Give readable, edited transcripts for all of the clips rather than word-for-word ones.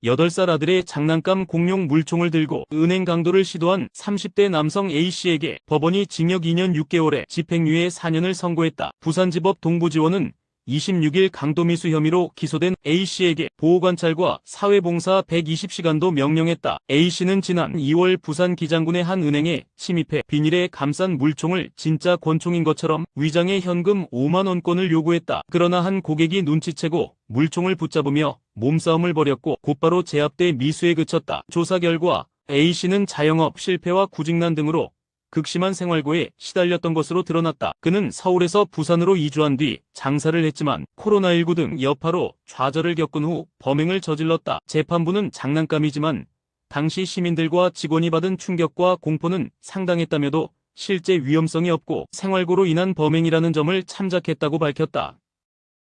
8살 아들의 장난감 공룡 물총을 들고 은행 강도를 시도한 30대 남성 A씨에게 법원이 징역 2년 6개월에 집행유예 4년을 선고했다. 부산지법 동부지원은 26일 강도미수 혐의로 기소된 A씨에게 보호관찰과 사회봉사 120시간도 명령했다. A씨는 지난 2월 부산 기장군의 한 은행에 침입해 비닐에 감싼 물총을 진짜 권총인 것처럼 위장해 현금 5만원권을 요구했다. 그러나 한 고객이 눈치채고 물총을 붙잡으며 몸싸움을 벌였고 곧바로 제압돼 미수에 그쳤다. 조사 결과 A씨는 자영업 실패와 구직난 등으로 극심한 생활고에 시달렸던 것으로 드러났다. 그는 서울에서 부산으로 이주한 뒤 장사를 했지만 코로나19 등 여파로 좌절을 겪은 후 범행을 저질렀다. 재판부는 장난감이지만 당시 시민들과 직원이 받은 충격과 공포는 상당했다며도 실제 위험성이 없고 생활고로 인한 범행이라는 점을 참작했다고 밝혔다.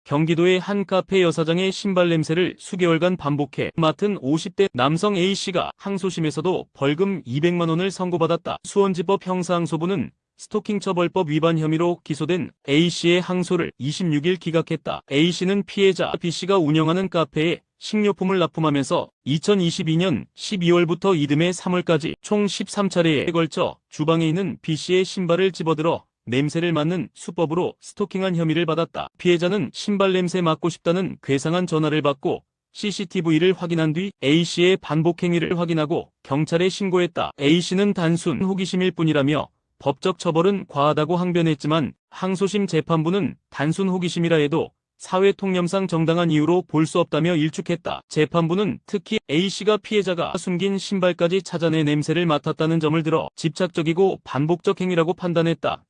경기도의 한 카페 여사장의 신발 냄새를 수개월간 반복해 맡은 50대 남성 A씨가 항소심에서도 벌금 200만 원을 선고받았다. 수원지법 형사항소부는 스토킹 처벌법 위반 혐의로 기소된 A씨의 항소를 26일 기각했다. A씨는 피해자 B씨가 운영하는 카페에 식료품을 납품하면서 2022년 12월부터 이듬해 3월까지 총 13차례에 걸쳐 주방에 있는 B씨의 신발을 집어들어 냄새를 맡는 수법으로 스토킹한 혐의를 받았다. 피해자는 신발 냄새 맡고 싶다는 괴상한 전화를 받고 CCTV를 확인한 뒤 A씨의 반복 행위를 확인하고 경찰에 신고했다. A씨는 단순 호기심일 뿐이라며 법적 처벌은 과하다고 항변했지만 항소심 재판부는 단순 호기심이라 해도 사회통념상 정당한 이유로 볼 수 없다며 일축했다. 재판부는 특히 A씨가 피해자가 숨긴 신발까지 찾아내 냄새를 맡았다는 점을 들어 집착적이고 반복적 행위라고 판단했다.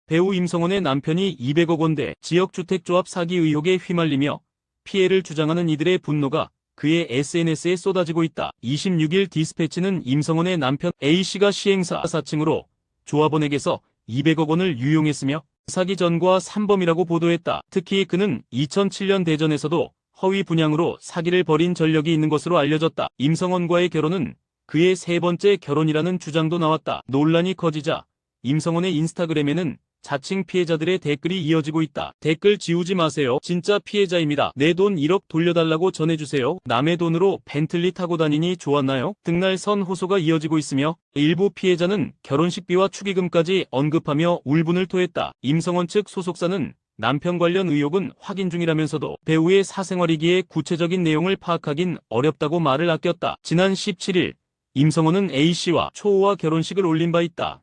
배우 임성원의 남편이 200억 원대 지역주택조합 사기 의혹에 휘말리며 피해를 주장하는 이들의 분노가 그의 SNS에 쏟아지고 있다. 26일 디스패치는 임성원의 남편 A씨가 시행사 사칭으로 조합원에게서 200억 원을 유용했으며 사기 전과 산범이라고 보도했다. 특히 그는 2007년 대전에서도 허위 분양으로 사기를 벌인 전력이 있는 것으로 알려졌다. 임성원과의 결혼은 그의 세 번째 결혼이라는 주장도 나왔다. 논란이 커지자 임성원의 인스타그램에는 자칭 피해자들의 댓글이 이어지고 있다. 댓글 지우지 마세요. 진짜 피해자입니다. 내 돈 1억 돌려달라고 전해주세요. 남의 돈으로 벤틀리 타고 다니니 좋았나요? 등날 선 호소가 이어지고 있으며 일부 피해자는 결혼식비와 축의금까지 언급하며 울분을 토했다. 임성원 측 소속사는 남편 관련 의혹은 확인 중이라면서도 배우의 사생활이기에 구체적인 내용을 파악하긴 어렵다고 말을 아꼈다. 지난 17일 임성원은 A씨와 초호화 결혼식을 올린 바 있다.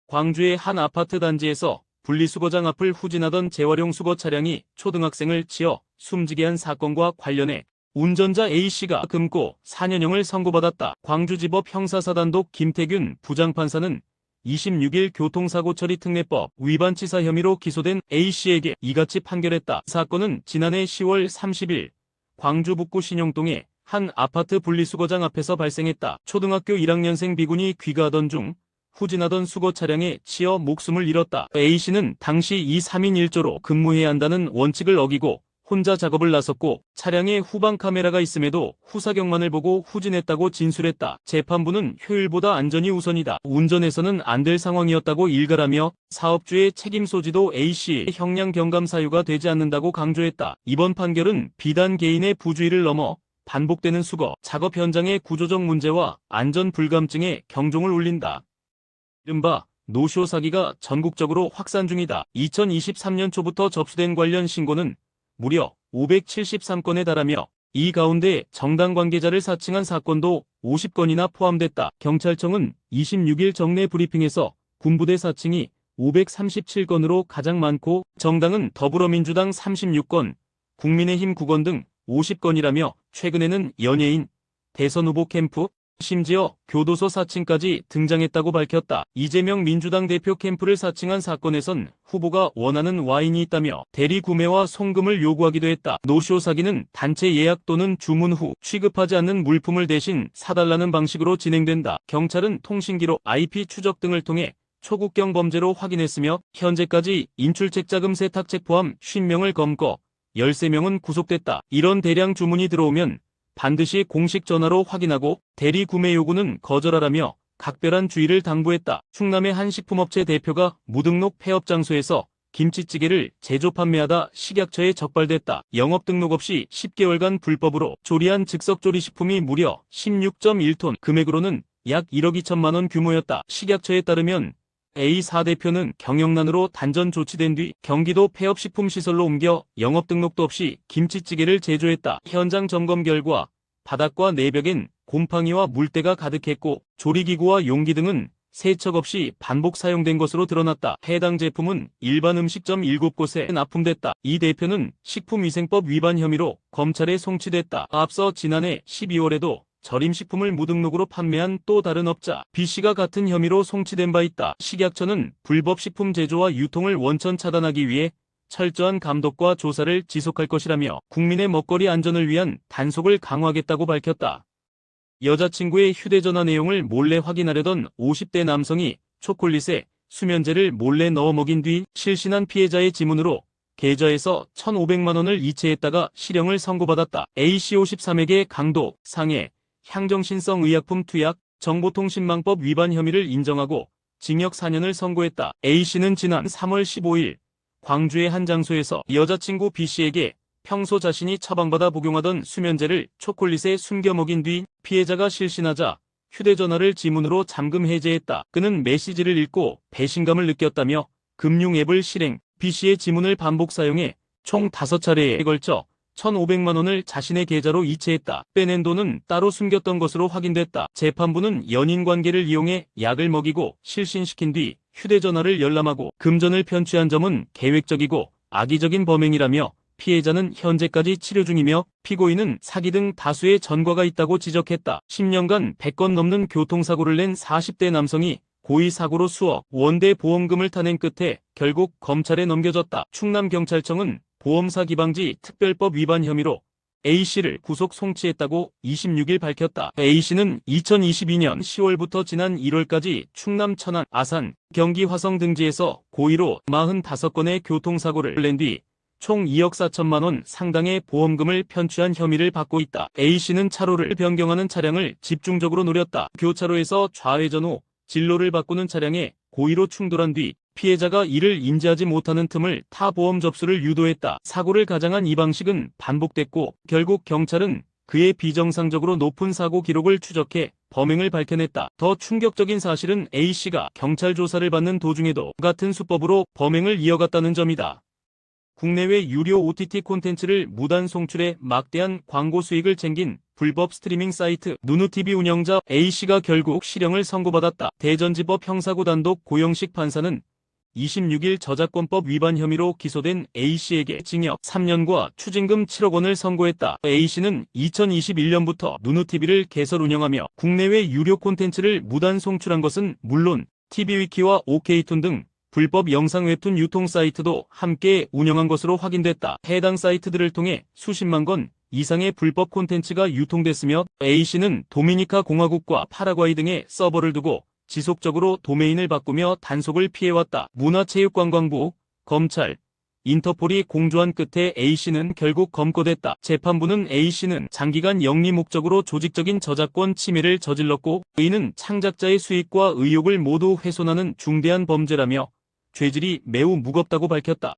광주의 한 아파트 단지에서 분리수거장 앞을 후진하던 재활용 수거 차량이 초등학생을 치어 숨지게 한 사건과 관련해 운전자 A씨가 금고 4년형을 선고받았다. 광주지법 형사사단독 김태균 부장판사는 26일 교통사고 처리 특례법 위반치사 혐의로 기소된 A씨에게 이같이 판결했다. 사건은 지난해 10월 30일 광주 북구 신용동의 한 아파트 분리수거장 앞에서 발생했다. 초등학교 1학년생 B군이 귀가하던 중 후진하던 수거 차량에 치여 목숨을 잃었다. A씨는 당시 2, 3인 1조로 근무해야 한다는 원칙을 어기고 혼자 작업을 나섰고 차량에 후방 카메라가 있음에도 후사경만을 보고 후진했다고 진술했다. 재판부는 효율보다 안전이 우선이다. 운전해서는 안 될 상황이었다고 일갈하며 사업주의 책임 소지도 A씨의 형량 경감 사유가 되지 않는다고 강조했다. 이번 판결은 비단 개인의 부주의를 넘어 반복되는 수거, 작업 현장의 구조적 문제와 안전 불감증에 경종을 울린다. 이른바 노쇼 사기가 전국적으로 확산 중이다. 2023년 초부터 접수된 관련 신고는 무려 573건에 달하며 이 가운데 정당 관계자를 사칭한 사건도 50건이나 포함됐다. 경찰청은 26일 정례 브리핑에서 군부대 사칭이 537건으로 가장 많고 정당은 더불어민주당 36건, 국민의힘 9건 등 50건이라며 최근에는 연예인, 대선 후보 캠프, 심지어 교도소 사칭까지 등장했다고 밝혔다. 이재명 민주당 대표 캠프를 사칭한 사건에선 후보가 원하는 와인이 있다며 대리 구매와 송금을 요구하기도 했다. 노쇼 사기는 단체 예약 또는 주문 후 취급하지 않는 물품을 대신 사달라는 방식으로 진행된다. 경찰은 통신기록, IP 추적 등을 통해 초국경 범죄로 확인했으며 현재까지 인출책자금 세탁책 포함 50명을 검거, 13명은 구속됐다. 이런 대량 주문이 들어오면 반드시 공식 전화로 확인하고 대리 구매 요구는 거절하라며 각별한 주의를 당부했다. 충남의 한 식품업체 대표가 무등록 폐업 장소에서 김치찌개를 제조 판매하다 식약처에 적발됐다. 영업 등록 없이 10개월간 불법으로 조리한 즉석조리식품이 무려 16.1톤, 금액으로는 약 1억 2천만 원 규모였다. 식약처에 따르면 A4 대표는 경영난으로 단전 조치된 뒤 경기도 폐업식품시설로 옮겨 영업 등록도 없이 김치찌개를 제조했다. 현장 점검 결과 바닥과 내벽엔 곰팡이와 물때가 가득했고 조리기구와 용기 등은 세척 없이 반복 사용된 것으로 드러났다. 해당 제품은 일반 음식점 7곳에 납품됐다. 이 대표는 식품위생법 위반 혐의로 검찰에 송치됐다. 앞서 지난해 12월에도 절임식품을 무등록으로 판매한 또 다른 업자 B씨가 같은 혐의로 송치된 바 있다. 식약처는 불법 식품 제조와 유통을 원천 차단하기 위해 철저한 감독과 조사를 지속할 것이라며 국민의 먹거리 안전을 위한 단속을 강화하겠다고 밝혔다. 여자친구의 휴대전화 내용을 몰래 확인하려던 50대 남성이 초콜릿에 수면제를 몰래 넣어 먹인 뒤 실신한 피해자의 지문으로 계좌에서 1,500만 원을 이체했다가 실형을 선고받았다. A씨 53에게 강도, 상해, 향정신성 의약품 투약, 정보통신망법 위반 혐의를 인정하고 징역 4년을 선고했다. A씨는 지난 3월 15일 광주의 한 장소에서 여자친구 B씨에게 평소 자신이 처방받아 복용하던 수면제를 초콜릿에 숨겨 먹인 뒤 피해자가 실신하자 휴대전화를 지문으로 잠금 해제했다. 그는 메시지를 읽고 배신감을 느꼈다며 금융앱을 실행, B씨의 지문을 반복 사용해 총 5차례에 걸쳐 1,500만 원을 자신의 계좌로 이체했다. 빼낸 돈은 따로 숨겼던 것으로 확인됐다. 재판부는 연인 관계를 이용해 약을 먹이고 실신시킨 뒤 휴대전화를 열람하고 금전을 편취한 점은 계획적이고 악의적인 범행이라며 피해자는 현재까지 치료 중이며 피고인은 사기 등 다수의 전과가 있다고 지적했다. 10년간 100건 넘는 교통사고를 낸 40대 남성이 고의 사고로 수억 원대 보험금을 타낸 끝에 결국 검찰에 넘겨졌다. 충남경찰청은 보험사 기방지 특별법 위반 혐의로 A씨를 구속 송치했다고 26일 밝혔다. A씨는 2022년 10월부터 지난 1월까지 충남 천안, 아산, 경기 화성 등지에서 고의로 45건의 교통사고를 낸 뒤 총 2억 4천만 원 상당의 보험금을 편취한 혐의를 받고 있다. A씨는 차로를 변경하는 차량을 집중적으로 노렸다. 교차로에서 좌회전 후 진로를 바꾸는 차량에 고의로 충돌한 뒤 피해자가 이를 인지하지 못하는 틈을 타 보험 접수를 유도했다. 사고를 가장한 이 방식은 반복됐고 결국 경찰은 그의 비정상적으로 높은 사고 기록을 추적해 범행을 밝혀냈다. 더 충격적인 사실은 A씨가 경찰 조사를 받는 도중에도 같은 수법으로 범행을 이어갔다는 점이다. 국내외 유료 OTT 콘텐츠를 무단 송출해 막대한 광고 수익을 챙긴 불법 스트리밍 사이트 누누TV 운영자 A씨가 결국 실형을 선고받았다. 대전지법 형사구 단독 고영식 판사는 26일 저작권법 위반 혐의로 기소된 A씨에게 징역 3년과 추징금 7억 원을 선고했다. A씨는 2021년부터 누누TV를 개설 운영하며 국내외 유료 콘텐츠를 무단 송출한 것은 물론 TV위키와 OK툰 등 불법 영상 웹툰 유통 사이트도 함께 운영한 것으로 확인됐다. 해당 사이트들을 통해 수십만 건 이상의 불법 콘텐츠가 유통됐으며 A씨는 도미니카 공화국과 파라과이 등에 서버를 두고 지속적으로 도메인을 바꾸며 단속을 피해왔다. 문화체육관광부, 검찰, 인터폴이 공조한 끝에 A씨는 결국 검거됐다. 재판부는 A씨는 장기간 영리 목적으로 조직적인 저작권 침해를 저질렀고 이는 창작자의 수익과 의욕을 모두 훼손하는 중대한 범죄라며 죄질이 매우 무겁다고 밝혔다.